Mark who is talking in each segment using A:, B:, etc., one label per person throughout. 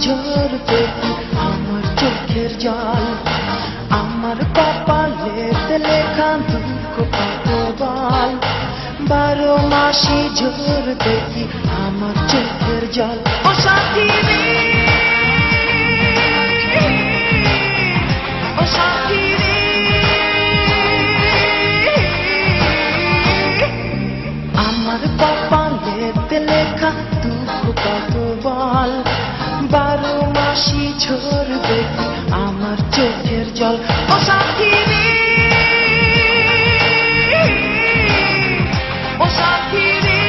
A: ঝরতে আমার চোখের জল, আমার কপালেতে লেখা দুঃখ কত বল, 12 মাসে ঝরতে আমার চোখের জল। ও সাথী রে, ও সাথী রে, আমার কপালেতে লেখা দুঃখ কত বল, 12 মাসে ঝরতে আমার চোখের জল। ও সাথী রে, ও সাথী রে,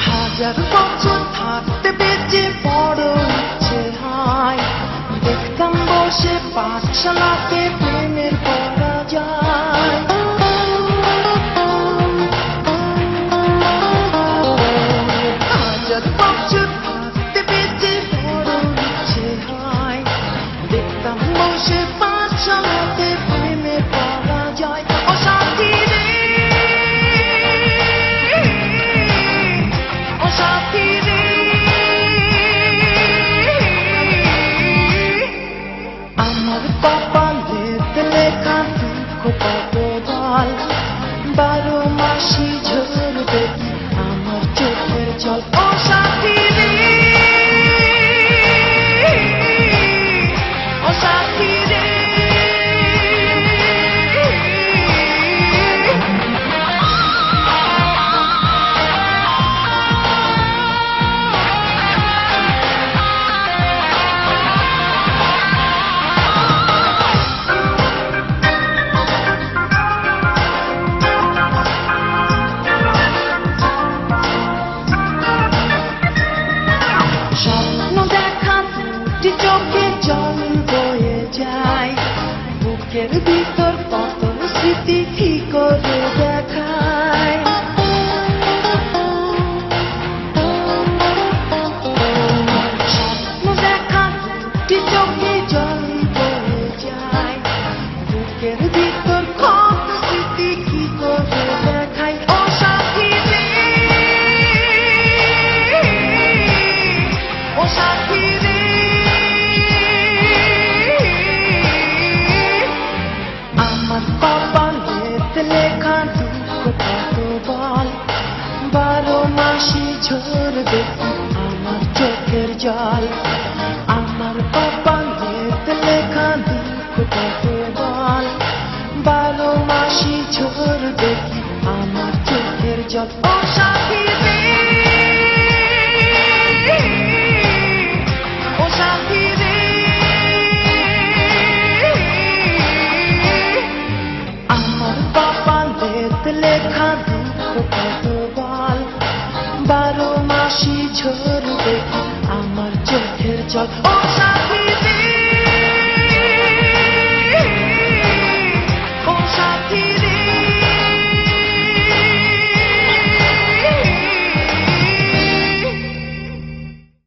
A: হাজার বছর থাকতে বেঁচে বড় ইচ্ছে হয়, দেখতাম বসে পাঠশালাতে প্রেমের পরাজয়। হাজার বছর থাকতে বেঁচে বড় ইচ্ছে হয়, দেখতাম বসে পাঠশালাতে প্রেমের পরাজয়। ও সাথী রে, ও সাথী রে, আমার কপালেতে লেখা দুঃখ কত বল, 12 মাসে ঝরবে আমার চোখের জল। ও সাথী রে, ও সাথী রে, স্বপ্ন দেখা দুটি চোখে জল বয়ে যায়, বুকের ভিতর কত স্মৃতি কি করে দেখায়। স্বপ্ন দেখা দুটি চোখে জল বয়ে যায়, বুকের ভিতর কত স্মৃতি কি করে দেখায়। ও সাথী রে, ও সাথী রে, আমার কপালেতে লেখা দুঃখ কত বল, 12 মাসে ঝরবে আমার চোখের জল। আমার কপালেতে লেখা দুঃখ কত বল, 12 মাসে ঝরবে আমার চোখের জল। ও সাথী রে, ও সাথী রে, আমার কপালেতে লেখা দুঃখ কত বল, 12 মাসে ঝরবে আমার চোখের জল। ও